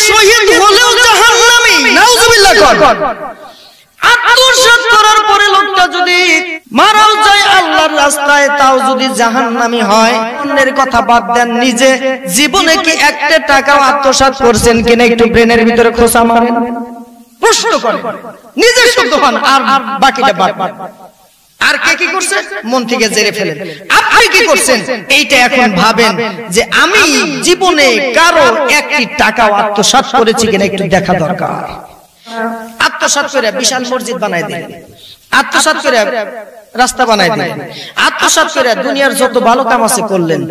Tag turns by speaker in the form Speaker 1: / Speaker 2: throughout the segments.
Speaker 1: শহীদ হলেও জাহান্নামী, নাউজুবিল্লাহ কর। আত্মসাৎ করার পরে লোকটা যদি মারাও যায় আল্লাহর রাস্তায়, তাও যদি জাহান্নামী হয়, অন্যের কথা বাদ দেন, নিজে জীবনে কি একটা টাকাও আত্মসাৎ করছেন কিনা একটু ব্রেনের ভিতরে খোঁচা মারেন, প্রশ্ন করেন, নিজে শুদ্ধ হন, আর বাকিটা বাদ। আর কে কি করছে মন থেকে জেরে ফেলেন। আপনি কি করছেন এইটা এখন ভাবেন যে আমি জীবনে কারো একটি টাকাও আত্মসাৎ করেছি কিনা একটু দেখা দরকার। আত্মসাৎ করে বিশাল মসজিদ বানাই দিলেন, আত্মসাৎ করে রাস্তা বানাই দিলেন, আত্মসাৎ করে দুনিয়ার যত ভালো কাম আছে করলেন,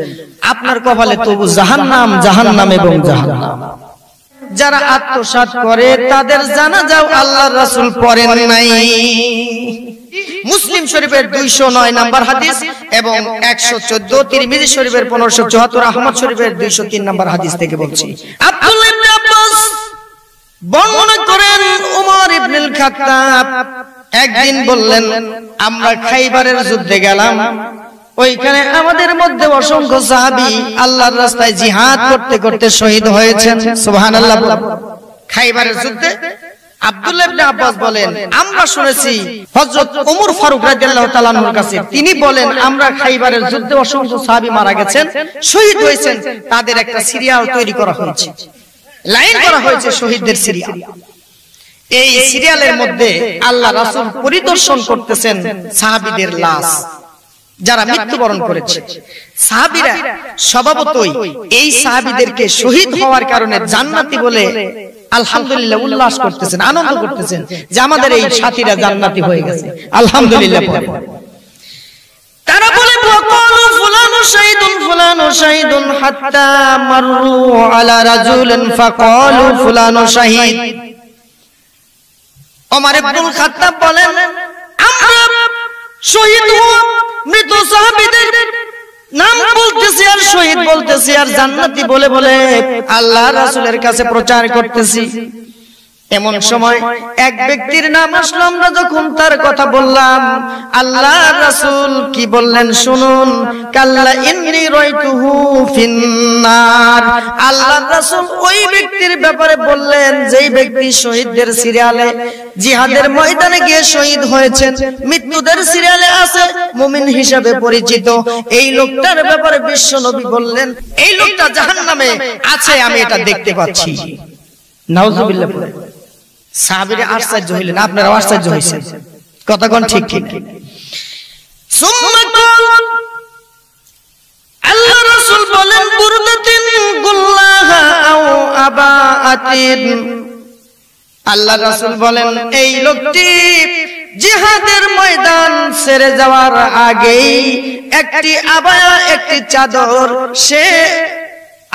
Speaker 1: আপনার কপালে তবু জাহান্নাম, জাহান্নাম এবং জাহান্নাম। যারা আত্মসাৎ করে তাদের জানাজাও আল্লাহর রাসূল পড়েন নাই। মুসলিম শরীফের 209 নম্বর হাদিস এবং 114, তিরমিজি শরীফের 1574, আহমদ শরীফের 203 নম্বর হাদিস থেকে বলছি। আব্দুল্লাহ ইবনে আব্বাস বর্ণনা করেন ওমর ইবনুল খাত্তাব একদিন বললেন, আমরা খাইবারের যুদ্ধে গেলাম, ওইখানে আমাদের মধ্যে অসংখ্য সাহাবী আল্লাহর রাস্তায় জিহাদ করতে করতে শহীদ হয়েছেন। সুবহানাল্লাহ। খাইবারের যুদ্ধে আব্দুল্লাহ ইবনে আব্বাস বলেন, আমরা শুনেছি হযরত ওমর ফারুক রাদিয়াল্লাহু তাআলা আনহুর কাছে, তিনি বলেন আমরা খাইবারের যুদ্ধে অসংখ্য সাহাবী মারা গেছেন, শহীদ হয়েছেন, তাদের একটা সিরিয়াল তৈরি করা হয়েছে, লাইন করা হয়েছে শহীদদের সিরিয়াল। এই সিরিয়ালের মধ্যে আল্লাহ রাসূল পরিদর্শন করতেছেন সাহাবীদের লাশ যারা মৃত্যুবরণ করেছে। সাহাবীরা স্বভাবতই এই সাহাবীদেরকে শহীদ হওয়ার কারণে জান্নাতি বলে আলহামদুলিল্লাহ উল্লাস করতেছেন, আনন্দ করতেছেন যে আমাদের এই সাথীরা জান্নাতি হয়ে গেছে, আলহামদুলিল্লাহ। তারা বলে ওয়াকালু ফুলানু শাহীদুন ফুলানু শাহীদুন হাত্তা মাররু আলা রাজুলিন ফাকালু ফুলানু শাহীদ। ওমর ইবনুল খাত্তাব বলেন, আমরা শহীদ হওয়া মৃত সাহাবীদের নাম বলতেছি আর শহীদ বলতেছি আর জান্নাতি বলে বলে আল্লাহ রাসূলের কাছে প্রচার করতেছি। এমন সময় এক ব্যক্তির নাম আসলো, আমরা যখন তার কথা বললাম, আল্লাহ রাসূল কি বললেন শুনুন, কাল্লা ইন্নী রাইতুহু ফিন্নার। আল্লাহ রাসূল ওই ব্যক্তির ব্যাপারে বললেন যেই ব্যক্তি শহীদদের সিরিয়ালে জিহাদের ময়দানে গিয়ে শহীদ হয়েছে, মৃত্যুদের সিরিয়ালে আছে, মুমিন হিসেবে পরিচিত, এই লোকটার ব্যাপারে বিশ্ব নবী বললেন এই লোকটা জাহান্নামে আছে, আমি এটা দেখতে পাচ্ছি। নাউজুবিল্লাহ। সাহাবীরা আশ্চর্য হইলেন, আপনারা আশ্চর্য হইছেন, কথা কোন ঠিক ঠিক। আল্লাহ রাসূল বলেন বুরদাতিন গুল্লাহা আও আবাআতিন। আল্লাহ রাসূল বলেন এই লোকটি জিহাদের ময়দান ছেড়ে যাওয়ার আগেই একটি আবায়া, একটি চাদর সে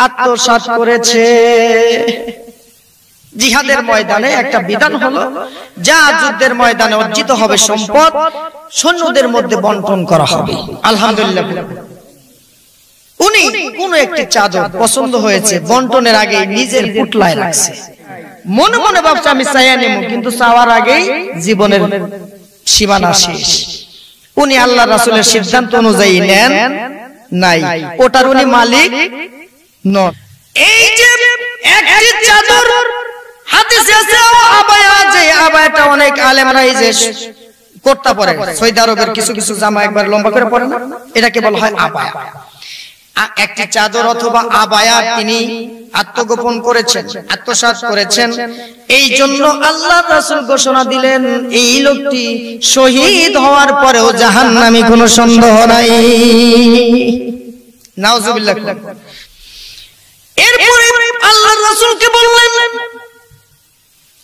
Speaker 1: আত্মসাৎ করেছে। জিহাদের ময়দানে একটা বিধান হলো, যা যুদ্ধের ময়দানে অর্জিত হবে সম্পদ সৈন্যদের মধ্যে বন্টন করা হবে। আলহামদুলিল্লাহ। উনি কোন একটি চাদর পছন্দ হয়েছে, বন্টনের আগে নিজের পুটলায় রাখছে, মনে মনে ভাবছে আমি চাইয়া নেব, কিন্তু চাওয়ার আগেই জীবনের সীমানা শেষ। উনি আল্লাহ রাসূলের সিদ্ধান্ত অনুযায়ী নেন নাই, ওটার উনি মালিক নন। এই যে একটি চাদর হাদিসে আছে আবায়া, যে আবায়াটা অনেক আলেমরা এই যে কুর্তা পরে, সৌদি আরবের কিছু কিছু জামা একবার লম্বা করে পরে না, এটাকে বলা হয় আবায়া। একটি চাদর অথবা আবায়া তিনি আত্মগোপন করেছেন, আত্মসাৎ করেছেন। এই জন্য আল্লাহ রাসূল ঘোষণা দিলেন এই লোকটি শহীদ হওয়ার পরেও জাহান্নামী, কোনো সন্দেহ নাই। নাউজুবিল্লাহ। এরপরে আল্লাহ রাসূলকে বললেন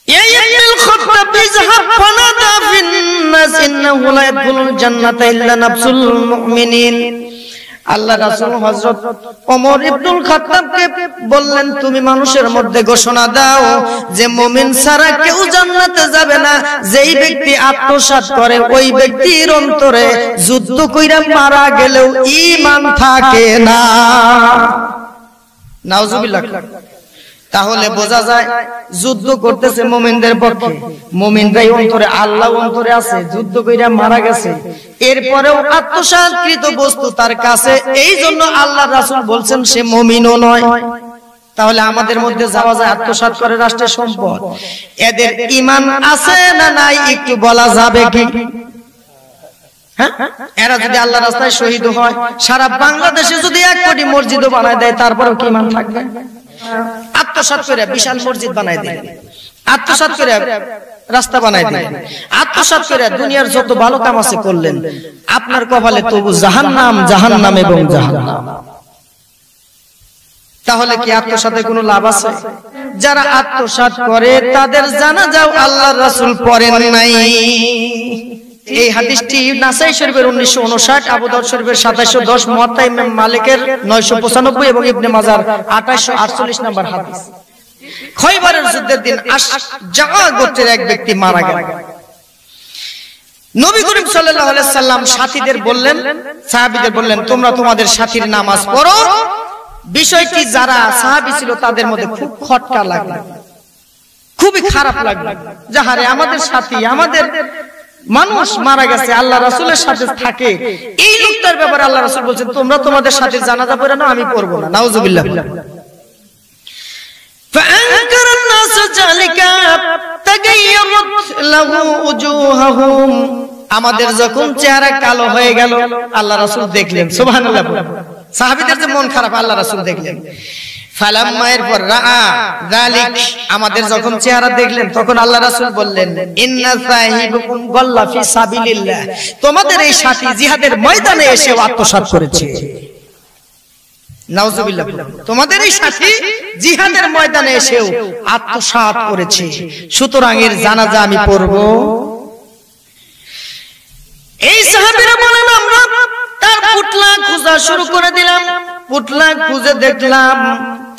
Speaker 1: ইয়া ইবনুল খাত্তাব ইযহাব ফানাদা ফিন নাস ইন্নাহু লা ইয়াদখুলুল জান্নাতা ইল্লা নাফসুল মুমিনিন। আল্লাহ রাসূল হযরত ওমর ইবনুল খাত্তাবকে বললেন তুমি মানুষের মধ্যে ঘোষণা দাও যে মুমিন ছাড়া কেউ জান্নাতে যাবে না, যেই ব্যক্তি আত্মসাৎ করে ওই ব্যক্তির অন্তরে যুদ্ধ কইরা মারা গেলেও ঈমান থাকে না। নাউজুবিল্লাহ। তাহলে বোঝা যায় যুদ্ধ করতেছে মুমিনদের পক্ষে, মুমিনরাই অন্তরে, আল্লাহ অন্তরে আছে, যুদ্ধ কইরা মারা গেছে, এরপরেও আত্মসাৎকৃত বস্তু তার কাছে, এই জন্য আল্লাহ রাসূল বলছেন সে মুমিনও নয়। তাহলে আমাদের মধ্যে যাওয়া যায় আত্মসাৎ করে রাষ্ট্রের সম্পদ। এদের ঈমান আছে না নাই একটু বলা যাবে কি? হ্যাঁ, এরা যদি আল্লাহর রাস্তায় শহীদ হয়, সারা বাংলাদেশে যদি 1 কোটি মসজিদও বানায় দেয়, তারপরেও কি ঈমান থাকবে? আত্মসাৎ করে বিশাল মসজিদ বানায় দিলেন, আত্মসাৎ করে রাস্তা বানায় দিলেন, আত্মসাৎ করে দুনিয়ার যত ভালো কাম আছে করলেন, আপনার কপালে তবু জাহান্নাম, জাহান্নাম এবং জাহান্নাম। তাহলে কি আত্মসাতে কোনো লাভ আছে? যারা আত্মসাৎ করে তাদের জানাজাও আল্লাহর রাসূল পড়েন নাই। এই হাদিসটি নাসাই শরীফের 1959, আবু দাউদ শরীফের 2710, মুয়াত্তা ইমাম মালিকের 995 এবং ইবনে মাজার 2848 নম্বর হাদিস। খয়বরের যুদ্ধের দিন আশজা গোত্রের এক ব্যক্তি মারা গেল। নবী করিম সাল্লাল্লাহু আলাইহি সাল্লাম সাথীদের বললেন, সাহাবীদের বললেন, তোমরা তোমাদের সাথীর নামাজ পড়ো। বিষয়টি যারা সাহাবী ছিল তাদের মধ্যে খুব খটকা লাগলো, খুবই খারাপ লাগলো। যাহারে আমাদের সাথী, আমাদের মানুষ মারা গেছে, আল্লাহ রাসূলের সাথে থাকে, এই লোকটার ব্যাপারে আল্লাহ রাসূল বলেন তোমরা তোমাদের সাথে জানাজা পড়ে নাও, আমি পড়ব না। নাউজুবিল্লাহ। فأنكر الناس ذلك تغيرت له وجوههم। আমাদের যখন চেহারা কালো হয়ে গেল, আল্লাহ রাসূল দেখলেন, সুবহানাল্লাহ। সাহাবীদের যে মন খারাপ, আল্লাহ রাসূল দেখলেন। ফালাম্মা এরপর রাআ যালিক, আমাদের যখন চেহারা দেখলেন, তখন আল্লাহ রাসূল বললেন, ইন্না সাহিবুকুম গাল্লা ফি সাবিলিল্লাহ, তোমাদের এই সাথী জিহাদের ময়দানে এসে আত্মসাৎ করেছে। নাউজুবিল্লাহ। তোমাদের এই সাথী জিহাদের ময়দানে এসেও আত্মসাৎ করেছে, সুতরাং এর জানাজা আমি পড়ব। এই সাহাবীরা বলেন, আমরা তার পুতলা খোঁজা শুরু করে দিলাম। পুতলা খুঁজে দেখলাম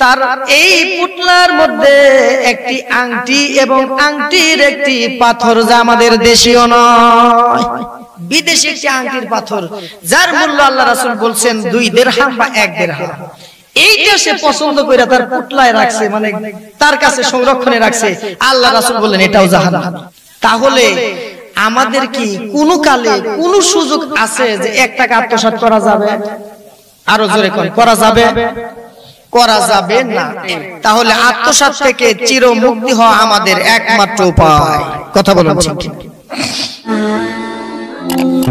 Speaker 1: তার এই পুতলার মধ্যে একটি আংটি এবং আংটির একটি পাথর, যা আমাদের দেশীয় নয়, বিদেশি একটি আংটির পাথর, যার মূল্য আল্লাহ রাসূল বলছেন 2 দিরহাম বা 1 দিরহাম। এইটা সে পছন্দ করে তার পুতলায় রাখছে, মানে তার কাছে সংরক্ষণে রাখছে। আল্লাহ রাসূল বললেন এটাও জাহান্নাম। তাহলে আমাদের কি কোন কালে কোন সুযোগ আছে যে 1 টাকা আত্মসাৎ করা যাবে? আরো জোরে করা যাবে? করা যাবে না। তাহলে আত্মসাৎ থেকে চির মুক্তি হওয়া আমাদের একমাত্র উপায়। কথা বলুন ঠিক।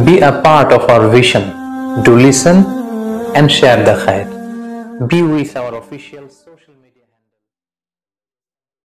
Speaker 2: Be a part of our vision. Do listen and share the khair. Be with our official